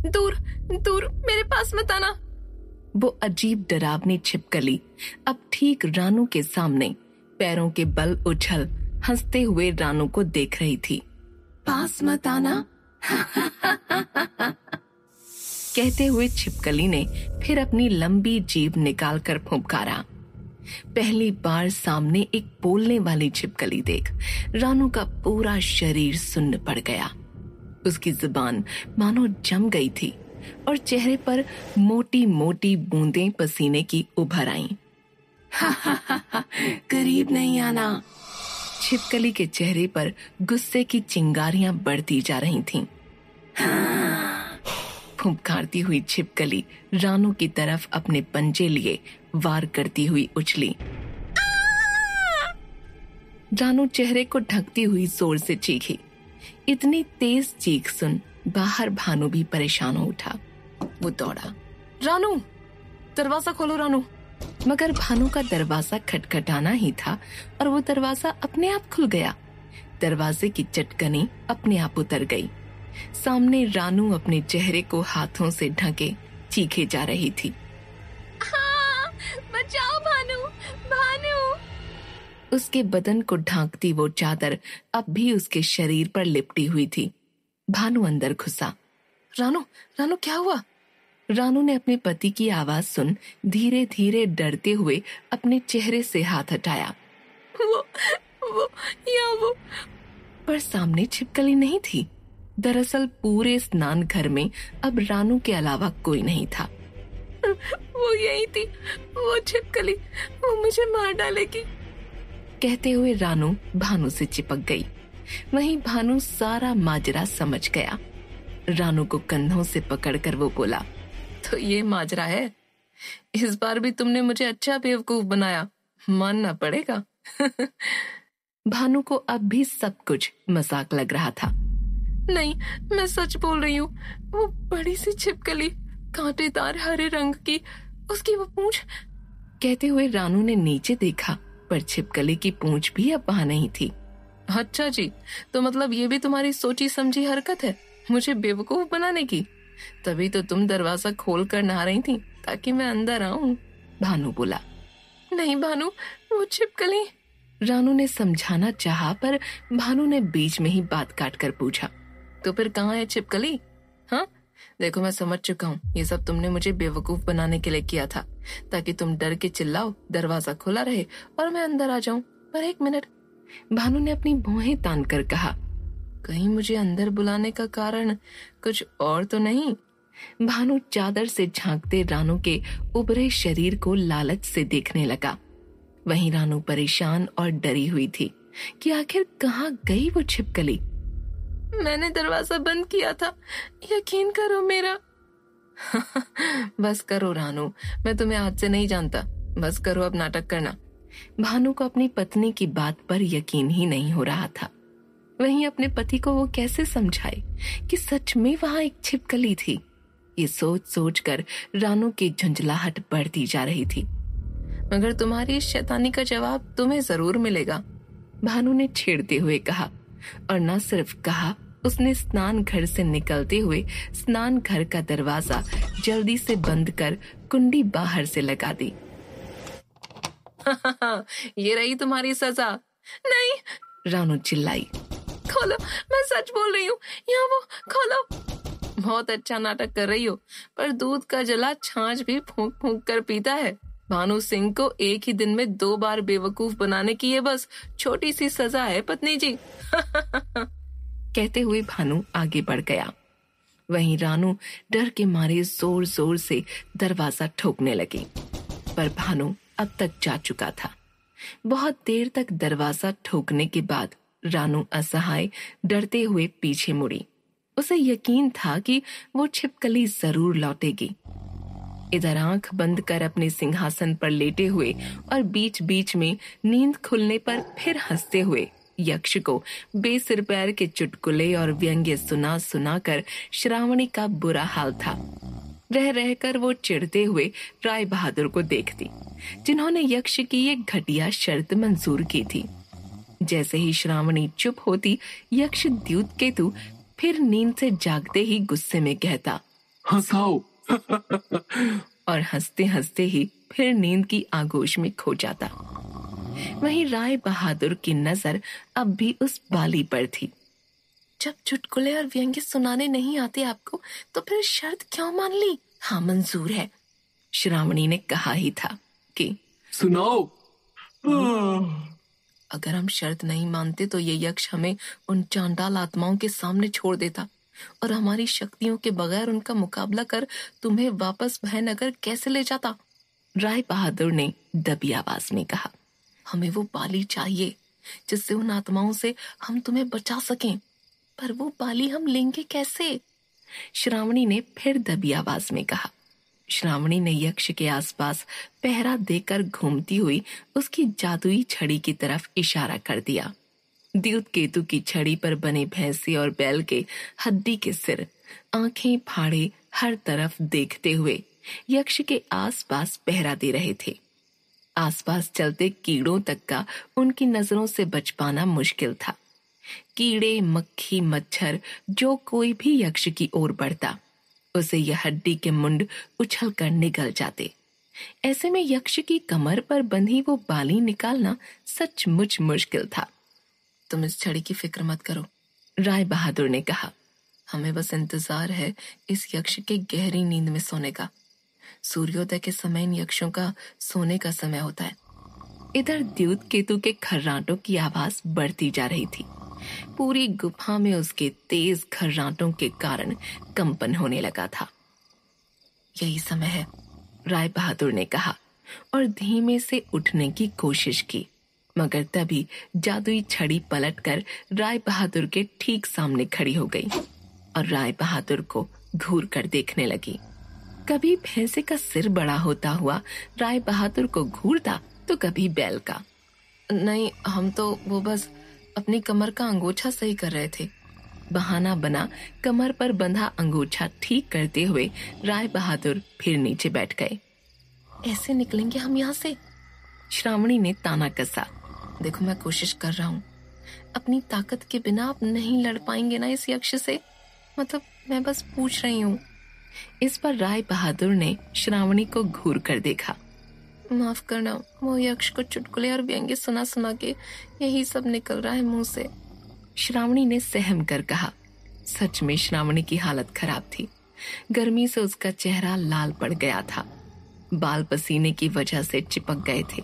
दूर दूर, मेरे पास मत आना। वो अजीब डरावनी छिपकली अब ठीक रानू के सामने पैरों के बल उछल हंसते हुए रानू को देख रही थी। पास मत आना कहते हुए छिपकली ने फिर अपनी लंबी जीभ निकालकर फुंकारा। पहली बार सामने एक बोलने वाली छिपकली देख रानू का पूरा शरीर सुन्न पड़ गया। उसकी जुबान मानो जम गई थी और चेहरे पर मोटी मोटी बूंदें पसीने की उभर आईं। करीब नहीं आना। छिपकली के चेहरे पर गुस्से की चिंगारियां बढ़ती जा रही थीं। फुंकारती हुई छिपकली रानू की तरफ अपने पंजे लिए वार करती हुई उछली। रानू चेहरे को ढकती हुई जोर से चीखी। इतनी तेज चीख सुन बाहर भानु भी परेशान हो उठा। वो दौड़ा। रानू, दरवाजा खोलो रानू। मगर भानु का दरवाजा खटखटाना ही था और वो दरवाजा अपने आप खुल गया। दरवाजे की चटकनी अपने आप उतर गई। सामने रानू अपने चेहरे को हाथों से ढके चीखे जा रही थी। बचाओ भानु, भानु। उसके बदन को ढांकती वो चादर अब भी उसके शरीर पर लिपटी हुई थी। भानु अंदर घुसा। रानू, रानू क्या हुआ? रानू ने अपने पति की आवाज सुन धीरे धीरे डरते हुए अपने चेहरे से हाथ हटाया। वो पर सामने छिपकली नहीं थी। दरअसल पूरे स्नान घर में अब रानू के अलावा कोई नहीं था। वो यही थी, वो छिपकली, वो मुझे मार डालेगी। कहते हुए रानू भानु से चिपक गई। वहीं भानु सारा माजरा समझ गया। रानू को कंधों से पकड़कर वो बोला, तो ये माजरा है। इस बार भी तुमने मुझे अच्छा बेवकूफ बनाया, मानना पड़ेगा। भानु को अब भी सब कुछ मजाक लग रहा था। नहीं, मैं सच बोल रही हूँ। वो बड़ी सी छिपकली, कांटेदार हरे रंग की, उसकी वो पूंछ। कहते हुए रानू ने नीचे देखा पर छिपकली की पूंछ भी अब वहां नहीं थी। अच्छा जी, तो मतलब ये भी तुम्हारी सोची समझी हरकत है, मुझे बेवकूफ बनाने की। तभी तो तुम दरवाजा खोल कर नहा रही थी ताकि मैं अंदर आऊं। भानु बोला। नहीं भानु, वो छिपकली। रानू ने समझाना चाहा पर भानु ने बीच में ही बात काट कर पूछा, तो फिर कहाँ है छिपकली? हाँ, देखो मैं समझ चुका हूँ, ये सब तुमने मुझे बेवकूफ बनाने के लिए किया था ताकि तुम डर के चिल्लाओ, दरवाजा खुला रहे और मैं अंदर आ जाऊं। पर एक मिनट, भानु ने अपनी भौहें तान कर कहा, कहीं मुझे अंदर बुलाने का कारण कुछ और तो नहीं? भानु चादर से झांकते रानू के उभरे शरीर को लालच से देखने लगा। वहीं रानू परेशान और डरी हुई थी कि आखिर कहाँ गई वो छिपकली। मैंने दरवाजा बंद किया था, यकीन करो मेरा। बस करो रानू, मैं तुम्हें आज से नहीं जानता, बस करो अब नाटक करना। भानु को अपनी पत्नी की बात पर यकीन ही नहीं हो रहा था। वहीं अपने पति को वो कैसे समझाए कि सच में वहां एक छिपकली थी। ये सोच सोच कर रानू की झुंझलाहट बढ़ती जा रही थी। मगर तुम्हारी इस शैतानी का जवाब तुम्हें जरूर मिलेगा, भानु ने छेड़ते हुए कहा। और न सिर्फ कहा, उसने स्नान घर से निकलते हुए स्नान घर का दरवाजा जल्दी से बंद कर कुंडी बाहर से लगा दी। ये रही तुम्हारी सजा। नहीं, रानू चिल्लाई। खोलो, मैं सच बोल रही हूँ, यहाँ वो, खोलो। बहुत अच्छा नाटक कर रही हो, पर दूध का जला छाछ भी फूंक फूंक कर पीता है। भानु सिंह को एक ही दिन में 2 बार बेवकूफ बनाने की ये बस छोटी सी सजा है पत्नी जी। कहते हुए भानु आगे बढ़ गया। वहीं रानू डर के मारे जोर जोर से दरवाजा ठोकने लगी, पर भानु अब तक जा चुका था। बहुत देर तक दरवाजा ठोकने के बाद रानू असहाय डरते हुए पीछे मुड़ी। उसे यकीन था कि वो छिपकली जरूर लौटेगी। इधर आंख बंद कर अपने सिंहासन पर लेटे हुए और बीच बीच में नींद खुलने पर फिर हंसते हुए यक्ष को बेसिर पैर के चुटकुले और व्यंग्य सुना सुना कर श्रावणी का बुरा हाल था। रह रहकर वो चिढ़ते हुए राय बहादुर को देखती, जिन्होंने यक्ष की ये घटिया शर्त मंजूर की थी। जैसे ही श्रावणी चुप होती, यक्ष द्यूत केतु फिर नींद से जागते ही गुस्से में कहता, हंसाओ। और हंसते हंसते ही फिर नींद की आगोश में खो जाता। वहीं राय बहादुर की नजर अब भी उस बाली पर थी। जब चुटकुले और व्यंग्य सुनाने नहीं आते आपको, तो फिर शर्त क्यों मान ली? हाँ, मंजूर है, श्रावणी ने कहा ही था कि सुनाओ। अगर हम शर्त नहीं मानते तो ये यक्ष हमें उन चांडाल आत्माओं के सामने छोड़ देता और हमारी शक्तियों के बगैर उनका मुकाबला कर तुम्हें वापस भयनगर कैसे ले जाता? राय बहादुर ने दबी आवाज में कहा, हमें वो बाली चाहिए जिससे उन आत्माओं से हम तुम्हें बचा सकें। पर वो बाली हम लेंगे कैसे? श्रावणी ने फिर दबी आवाज में कहा। श्रावणी ने यक्ष के आसपास पहरा देकर घूमती हुई उसकी जादुई छड़ी की तरफ इशारा कर दिया। द्यूत केतु की छड़ी पर बने भैंसी और बैल के हड्डी के सिर, आंखें फाड़े हर तरफ देखते हुए यक्ष के आसपास पहरा दे रहे थे। आसपास चलते कीड़ों तक का उनकी नजरों से बच पाना मुश्किल था। कीड़े, मक्खी, मच्छर, जो कोई भी यक्ष की ओर बढ़ता, उसे यह हड्डी के मुंड उछल कर निगल जाते। ऐसे में यक्ष की कमर पर बंधी वो बाली निकालना सचमुच मुश्किल था। तुम इस छड़ी की फिक्र मत करो, राय बहादुर ने कहा। हमें बस इंतजार है इस यक्ष के गहरी नींद में सोने का। सूर्योदय के समय इन यक्षों का सोने का समय होता है। इधर द्यूत केतु के खर्राटों की आवाज बढ़ती जा रही थी। पूरी गुफा में उसके तेज खर्राटों के कारण कंपन होने लगा था। यही समय है, राय बहादुर ने कहा और धीमे से उठने की कोशिश की, मगर तभी जादुई छड़ी पलटकर राय बहादुर के ठीक सामने खड़ी हो गई और राय बहादुर को घूर कर देखने लगी। कभी भैंसे का सिर बड़ा होता हुआ राय बहादुर को घूरता तो कभी बैल का। नहीं, हम तो वो बस अपनी कमर का अंगोछा सही कर रहे थे। बहाना बना कमर पर बंधा अंगोछा ठीक करते हुए राय बहादुर फिर नीचे बैठ गए। ऐसे निकलेंगे हम यहाँ से? श्रावणी ने ताना कसा। देखो, मैं कोशिश कर रहा हूँ। अपनी ताकत के बिना आप नहीं लड़ पाएंगे ना इस यक्ष से? मतलब मैं बस पूछ रही हूँ। इस पर राय बहादुर ने श्रावणी को घूर कर देखा। माफ करना, वो यक्ष को चुटकुले और व्यंग्य सुना सुना के यही सब निकल रहा है मुंह से, श्रावणी ने सहम कर कहा। सच में श्रावणी की हालत खराब थी। गर्मी से उसका चेहरा लाल पड़ गया था, बाल पसीने की वजह से चिपक गए थे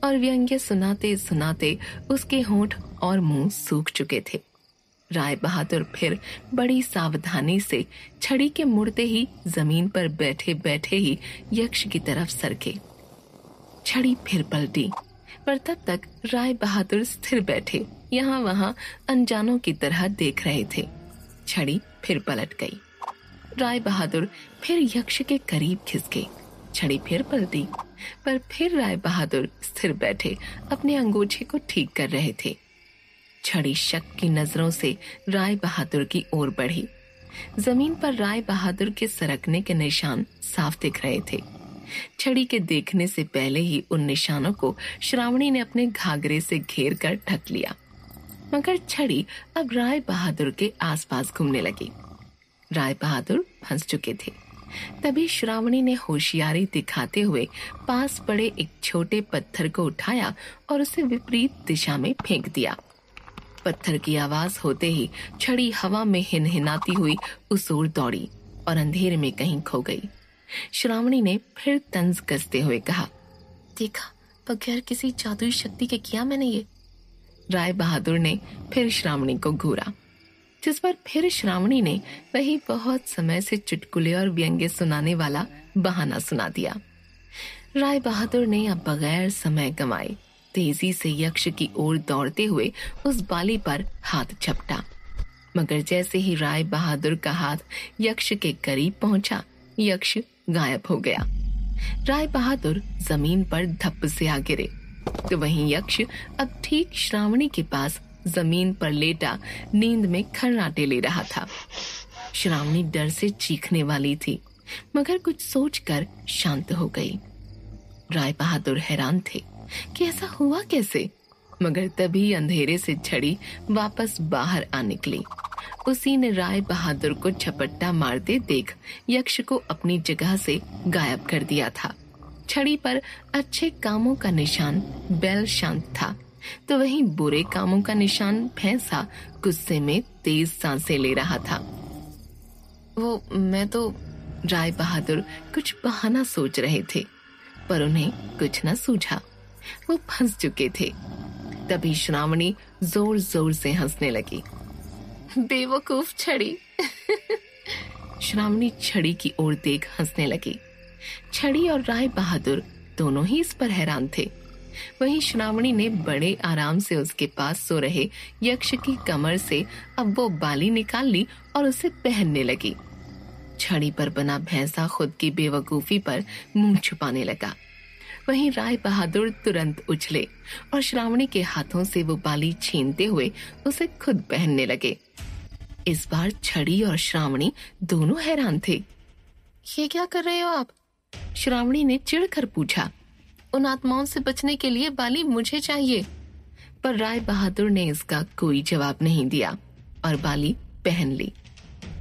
और व्यंग्य सुनाते सुनाते उसके होंठ और मुंह सूख चुके थे। राय बहादुर फिर बड़ी सावधानी से छड़ी के मुड़ते ही जमीन पर बैठे बैठे ही यक्ष की तरफ सरके। छड़ी फिर पलटी, पर तब तक राय बहादुर स्थिर बैठे यहाँ वहां अनजानों की तरह देख रहे थे। छड़ी फिर पलट गई। राय बहादुर फिर यक्ष के करीब खिसके। छड़ी फिर पलटी, पर फिर राय बहादुर स्थिर बैठे अपने अंगूठे को ठीक कर रहे थे। छड़ी शक की नजरों से राय बहादुर की ओर बढ़ी। जमीन पर राय बहादुर के सरकने के निशान साफ दिख रहे थे। छड़ी के देखने से पहले ही उन निशानों को श्रावणी ने अपने घाघरे से घेर कर ढक लिया, मगर छड़ी अब राय बहादुर के आसपास घूमने लगी। राय बहादुर फंस चुके थे। तभी श्रावणी ने होशियारी दिखाते हुए पास पड़े एक छोटे पत्थर को उठाया और उसे विपरीत दिशा में फेंक दिया। पत्थर की आवाज होते ही छड़ी हवा में हिनहिनाती हुई उस ओर दौड़ी और अंधेरे में कहीं खो गई। श्रावणी ने फिर तंज कसते हुए कहा, देखा, बगैर किसी जादुई शक्ति के किया मैंने ये। राय बहादुर ने फिर श्रावणी को घूरा, जिस पर फिर श्रावणी ने वही बहुत समय से चुटकुले और व्यंग्य सुनाने वाला बहाना सुना दिया। राय बहादुर ने अब बगैर समय गंवाए तेजी से यक्ष की ओर दौड़ते हुए उस बाली पर हाथ झपटा, मगर जैसे ही राय बहादुर का हाथ यक्ष के करीब पहुंचा, यक्ष गायब हो गया। राय बहादुर जमीन पर धप्प से आ गिरे, तो वहीं यक्ष अब ठीक श्रावणी के पास जमीन पर लेटा नींद में खर्राटे ले रहा था। श्रावणी डर से चीखने वाली थी, मगर कुछ सोचकर शांत हो गई। राय बहादुर हैरान थे कि ऐसा हुआ कैसे। मगर तभी अंधेरे से छड़ी वापस बाहर आ निकली। उसी ने राय बहादुर को झपट्टा मारते देख यक्ष को अपनी जगह से गायब कर दिया था। छड़ी पर अच्छे कामों का निशान बैल शांत था, तो वहीं बुरे कामों का निशान भैंसा गुस्से में तेज सांसें ले रहा था। मैं तो राय बहादुर कुछ बहाना सोच रहे थे, पर उन्हें कुछ न सूझा। वो फंस चुके थे। तभी श्रावणी जोर जोर से हंसने लगी। बेवकूफ छड़ी। श्रावणी छड़ी की ओर देख हंसने लगी। छड़ी और राय बहादुर दोनों ही इस पर हैरान थे। वहीं श्रावणी ने बड़े आराम से उसके पास सो रहे यक्ष की कमर से अब वो बाली निकाल ली और उसे पहनने लगी। छड़ी पर बना भैंसा खुद की बेवकूफी पर मुंह छुपाने लगा। वहीं राय बहादुर तुरंत उछले और श्रावणी के हाथों से वो बाली छीनते हुए उसे खुद पहनने लगे। इस बार छड़ी और श्रावणी दोनों हैरान थे। ये क्या कर रहे हो आप? श्रावणी ने चिढ़कर पूछा। उन आत्माओं से बचने के लिए बाली मुझे चाहिए। पर राय बहादुर ने इसका कोई जवाब नहीं दिया और बाली पहन ली।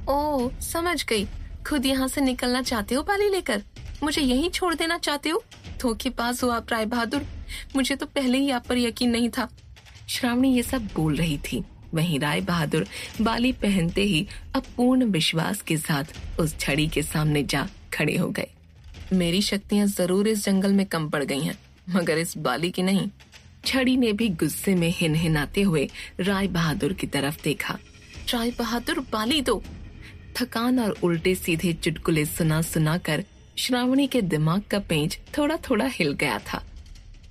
ओह, समझ गई। खुद यहाँ से निकलना चाहते हो बाली लेकर? मुझे यहीं छोड़ देना चाहते हो? धोखेबाज हो आप राय बहादुर। मुझे तो पहले ही आप पर यकीन नहीं था। श्रावणी ये सब बोल रही थी। वहीं राय बहादुर बाली पहनते ही अब पूर्ण विश्वास के साथ उस छड़ी के सामने जा खड़े हो गए। मेरी शक्तियां जरूर इस जंगल में कम पड़ गई हैं, मगर इस बाली की नहीं। छड़ी ने भी गुस्से में हिनहिनाते हुए राय बहादुर की तरफ देखा। राय बहादुर, बाली दो। थकान और उल्टे सीधे चुटकुले सुना सुना कर श्रावणी के दिमाग का पेंच थोड़ा थोड़ा हिल गया था।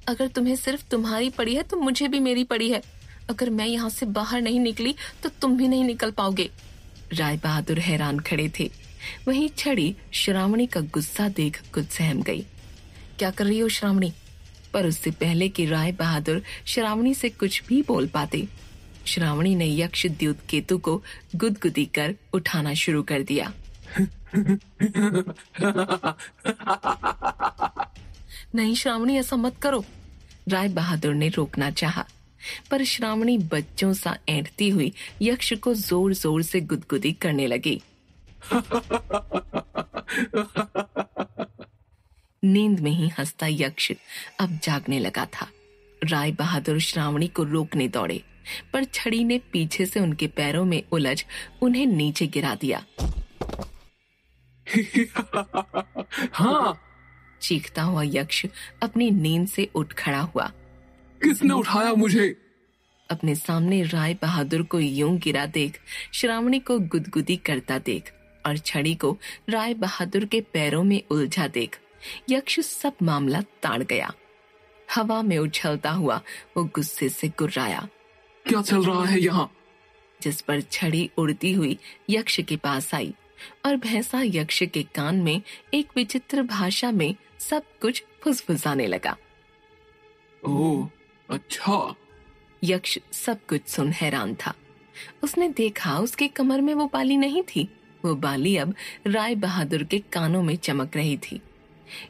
अगर तुम्हें सिर्फ तुम्हारी पड़ी है तो मुझे भी मेरी पड़ी है। अगर मैं यहाँ से बाहर नहीं निकली तो तुम भी नहीं निकल पाओगे। राय बहादुर हैरान खड़े थे। वहीं छड़ी श्रावणी का गुस्सा देख कुछ सहम गई। क्या कर रही हो श्रावणी? पर उससे पहले कि राय बहादुर श्रावणी से कुछ भी बोल पाते, श्रावणी ने यक्ष द्यूत केतु को गुदगुदी कर उठाना शुरू कर दिया। नहीं श्रावणी, ऐसा मत करो। राय बहादुर ने रोकना चाहा, पर श्रावणी बच्चों सा ऐंठती हुई यक्ष को जोर जोर से गुदगुदी करने लगी। नींद में ही हंसता यक्ष अब जागने लगा था। राय बहादुर श्रावणी को रोकने दौड़े, पर छड़ी ने पीछे से उनके पैरों में उलझ उन्हें नीचे गिरा दिया। हाँ, चीखता हुआ यक्ष अपनी नींद से उठ खड़ा हुआ। किसने उठाया मुझे? अपने सामने राय बहादुर को यूं गिरा देख, श्रावणी को गुदगुदी करता देख और छड़ी को राय बहादुर के पैरों में उलझा देख यक्ष सब मामला ताड़ गया। हवा में उछलता हुआ वो गुस्से से गुर्राया। क्या चल रहा है यहाँ? जिस पर छड़ी उड़ती हुई यक्ष के पास आई और भैंसा यक्ष के कान में एक विचित्र भाषा में सब कुछ फुसफुसाने लगा। ओह, अच्छा। यक्ष सब कुछ सुन हैरान था। उसने देखा उसके कमर में वो बाली नहीं थी। वो बाली अब राय बहादुर के कानों में चमक रही थी।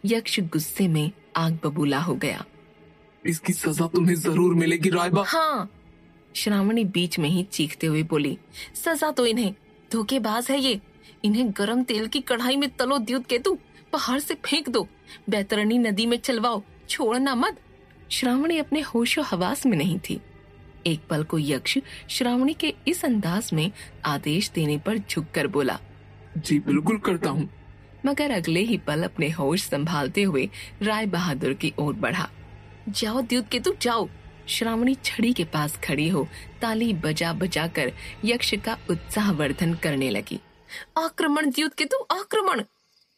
यक्ष गुस्से में आग बबूला हो गया। इसकी सजा तुम्हें जरूर मिलेगी राय बहादुर। हाँ, श्रावणी बीच में ही चीखते हुए बोली। सजा तो इन्हें, धोखेबाज है ये। इन्हें गरम तेल की कढ़ाई में तलो द्यूत केतु, पहाड़ से फेंक दो, बैतरणी नदी में चलवाओ, छोड़ना मत। श्रावणी अपने होशो हवास में नहीं थी। एक पल को यक्ष श्रावणी के इस अंदाज में आदेश देने पर झुककर बोला, जी बिल्कुल करता हूँ। मगर अगले ही पल अपने होश संभालते हुए राय बहादुर की ओर बढ़ा। जाओ द्यूत केतु जाओ। श्रावणी छड़ी के पास खड़ी हो ताली बजा बजा कर यक्ष का उत्साहवर्धन करने लगी। आक्रमण द्यूत केतु, आक्रमण।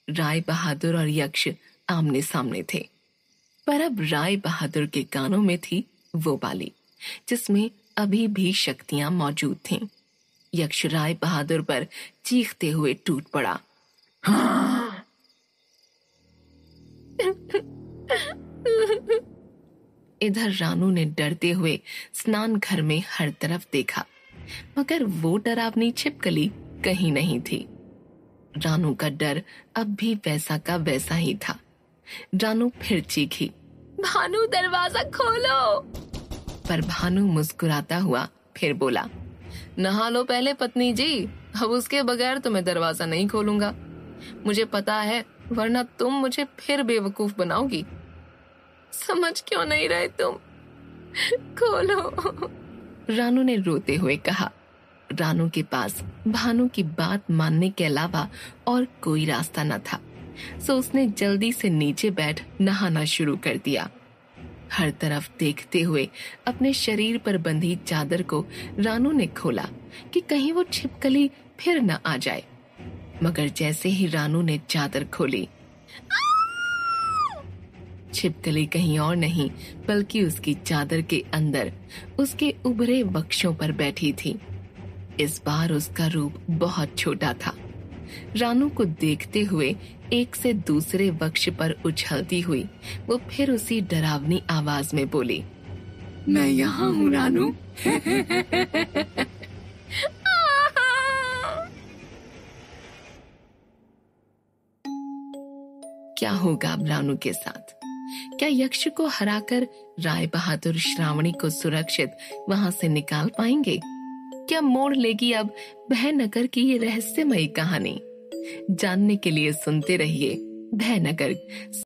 राय बहादुर और यक्ष आमने सामने थे, पर अब राय बहादुर के कानों में थी वो बाली जिसमें अभी भी शक्तियां मौजूद थीं। यक्ष राय बहादुर पर चीखते हुए टूट पड़ा। इधर रानू ने डरते हुए स्नान घर में हर तरफ देखा, मगर वो डरावनी छिपकली कहीं नहीं थी। रानू का डर अब भी वैसा का वैसा ही था। रानू फिर चीखी, भानु दरवाजा खोलो। पर भानु मुस्कुराता हुआ फिर बोला, नहा लो पहले पत्नी जी, अब उसके बगैर तो मैं दरवाजा नहीं खोलूंगा। मुझे पता है, वरना तुम मुझे फिर बेवकूफ बनाओगी। समझ क्यों नहीं रहे तुम? खोलो, रानू ने रोते हुए कहा। रानू के पास भानु की बात मानने के अलावा और कोई रास्ता न था, सो उसने जल्दी से नीचे बैठ नहाना शुरू कर दिया। हर तरफ देखते हुए अपने शरीर पर बंधी चादर को रानू ने खोला कि कहीं वो छिपकली फिर न आ जाए। मगर जैसे ही रानू ने चादर खोली, छिपकली कहीं और नहीं बल्कि उसकी चादर के अंदर उसके उभरे वक्षों पर बैठी थी। इस बार उसका रूप बहुत छोटा था। रानू को देखते हुए एक से दूसरे वक्ष पर उछलती हुई वो फिर उसी डरावनी आवाज में बोली, मैं यहाँ हूँ रानू। क्या होगा अब रानू के साथ? क्या यक्ष को हराकर राय बहादुर श्रावणी को सुरक्षित वहां से निकाल पाएंगे? क्या मोड़ लेगी अब भयनगर की ये रहस्यमयी कहानी? जानने के लिए सुनते रहिए भयनगर।